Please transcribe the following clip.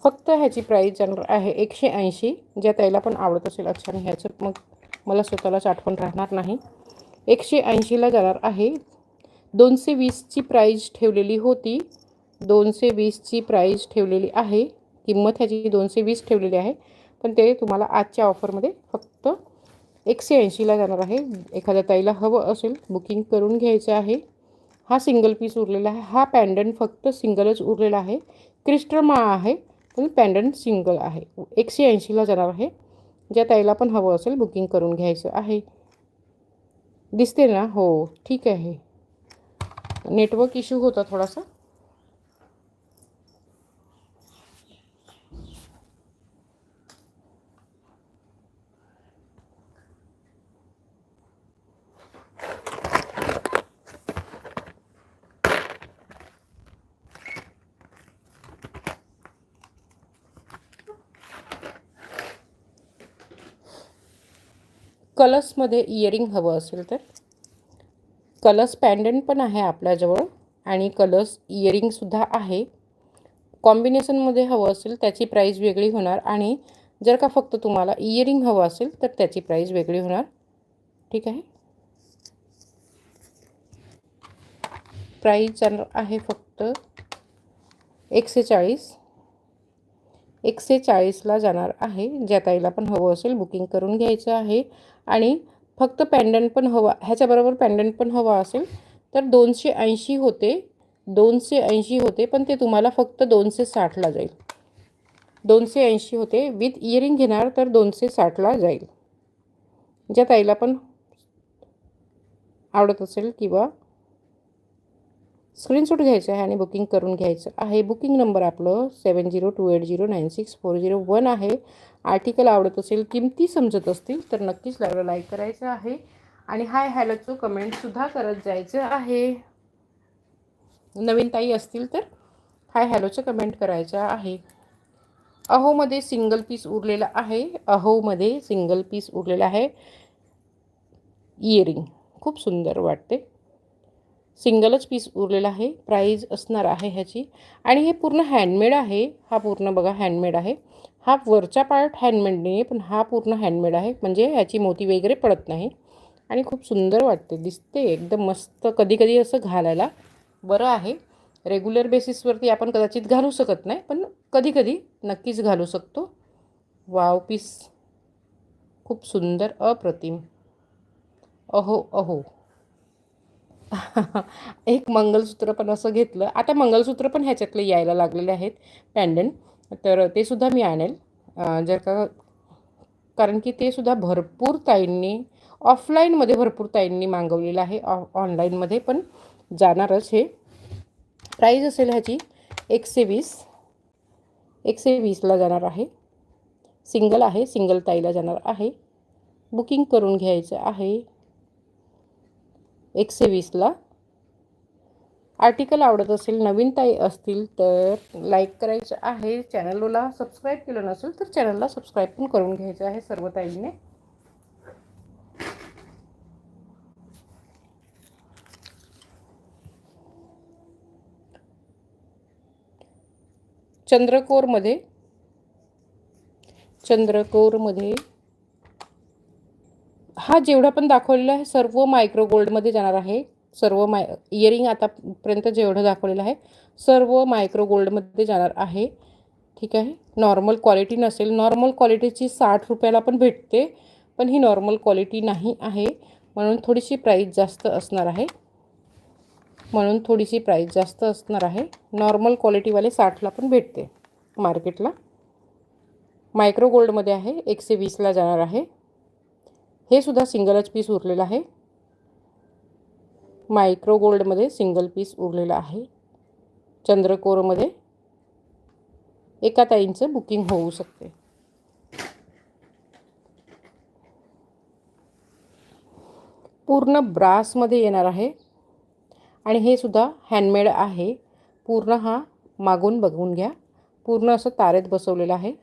फक्त ह्याची प्राईस जाणार आहे 180. ज्या ताईला पण आवडत असेल. अच्छा, आणि ह्याचं मग मला स्वतःलाच आठवण राहणार नाही. 180ला जाणार आहे. 220ची प्राईस ठेवलेली होती. 220ची प्राईस ठेवलेली आहे. किंमत ह्याची 220 ठेवलेली आहे. पण ते तुम्हाला आजच्या ऑफरमध्ये फक्त 180ला जाणार आहे. एखाद्या ताईला हवं असेल बुकिंग करून घ्यायचं आहे. हा सिंगल पीस उरलेला आहे. हा पॅन्डंट फक्त सिंगलच उरलेला आहे. क्रिस्टल माळा आहे पण पॅन्डंट सिंगल आहे. 180ला जाणार आहे. ज्या ताईला पण हवं असेल बुकिंग करून घ्यायचं आहे. दिसते ना? हो, ठीक आहे. नेटवर्क इश्यू होता थोडासा. कलर्समध्ये इयरिंग हवं असेल तर कलर्स पॅन्डंट पण आहे आपल्याजवळ आणि कलर्स इयरिंगसुद्धा आहे. कॉम्बिनेशनमध्ये हवं असेल त्याची प्राईस वेगळी होणार आणि जर का फक्त तुम्हाला इयरिंग हवं असेल तर त्याची प्राईस वेगळी होणार. ठीक आहे. प्राईस जाणार आहे फक्त 140. 140ला जाणार आहे. ज्या ताईला पण हवं असेल बुकिंग करून घ्यायचं आहे. आणि फक्त पॅन्डंट पण हवा, ह्याच्याबरोबर पॅन्डंट पण हवा असेल तर 280 होते. 280 होते पण ते तुम्हाला फक्त 260ला जाईल. 280 होते. विथ इयरिंग घेणार तर 260ला जाईल. ज्या ताईला पण आवडत असेल किंवा स्क्रीनशॉट घ्यायचं आहे आणि बुकिंग करून घ्यायचं आहे. बुकिंग नंबर आपलं 7028096401 आहे. आर्टिकल आवडत असेल, किमती समजत असतील तर नक्कीच लाईक करायचं आहे. आणि हाय हॅलोचं कमेंटसुद्धा करत जायचं आहे. नवीन ताई असतील तर हाय हॅलोचं कमेंट करायचं आहे. अहोमध्ये सिंगल पीस उरलेला आहे. अहोमध्ये सिंगल पीस उरलेला आहे. इयरिंग खूप सुंदर वाटते. सिंगलच पीस उरलेला आहे. प्राईज असणार आहे ह्याची. आणि हे पूर्ण हँडमेड आहे. हा पूर्ण बघा हँडमेड आहे. हा वरचा पार्ट हँडमेड नाही आहे पण हा पूर्ण हँडमेड आहे. म्हणजे ह्याची मोती वगैरे पडत नाही. आणि खूप सुंदर वाटते, दिसते एकदम मस्त. कधी कधी असं घालायला बरं आहे. रेग्युलर बेसिसवरती आपण कदाचित घालू शकत नाही पण कधी कधी नक्कीच घालू शकतो. वाव, पीस खूप सुंदर, अप्रतिम. अहो अहो. एक मंगलसूत्र पण असं घेतलं. आता मंगलसूत्र पण ह्याच्यातले यायला लागलेले आहेत पॅन्डंट. तर ते सुद्धा मी आणेल जर का, कारण की ते सुद्धा भरपूर ताईंनी ऑफलाईनमध्ये भरपूर ताईंनी मागवलेलं आहे. ऑनलाईनमध्ये पण जाणारच हे. प्राईज असेल ह्याची 120. 120ला जाणार आहे. सिंगल आहे. सिंगल ताईला जाणार आहे. बुकिंग करून घ्यायचं आहे 120ला. आर्टिकल आवडत असेल, नवीन ताई असतील तर लाईक करायचं आहे. चॅनलला सबस्क्राईब केलं नसेल तर चॅनलला सबस्क्राईब पण करून घ्यायचं आहे सर्व ताईंनी. चंद्रकोरमध्ये हा जेवढा पण दाखवलेला आहे सर्व मायक्रो गोल्डमध्ये जाणार आहे. सर्व इयरिंग आतापर्यंत जेवढं दाखवलेलं आहे सर्व मायक्रो गोल्डमध्ये जाणार आहे. ठीक आहे. नॉर्मल क्वालिटी नसेल. नॉर्मल क्वालिटीची 60 रुपयाला पण भेटते पण ही नॉर्मल क्वालिटी नाही आहे म्हणून थोडीशी प्राईस जास्त असणार आहे. नॉर्मल क्वालिटीवाले 60ला पण भेटते मार्केटला. मायक्रो गोल्डमध्ये आहे. 120ला जाणार आहे. हे सुद्धा सिंगलच पीस उरलेलं आहे. मायक्रो गोल्डमध्ये सिंगल पीस उरलेलं आहे. चंद्रकोरमध्ये एका ताईंचं बुकिंग होऊ शकते. पूर्ण ब्रासमध्ये येणार आहे आणि हे सुद्धा हँडमेड आहे. पूर्ण हा मागून बघून घ्या. पूर्ण असं तारेत बसवलेलं आहे.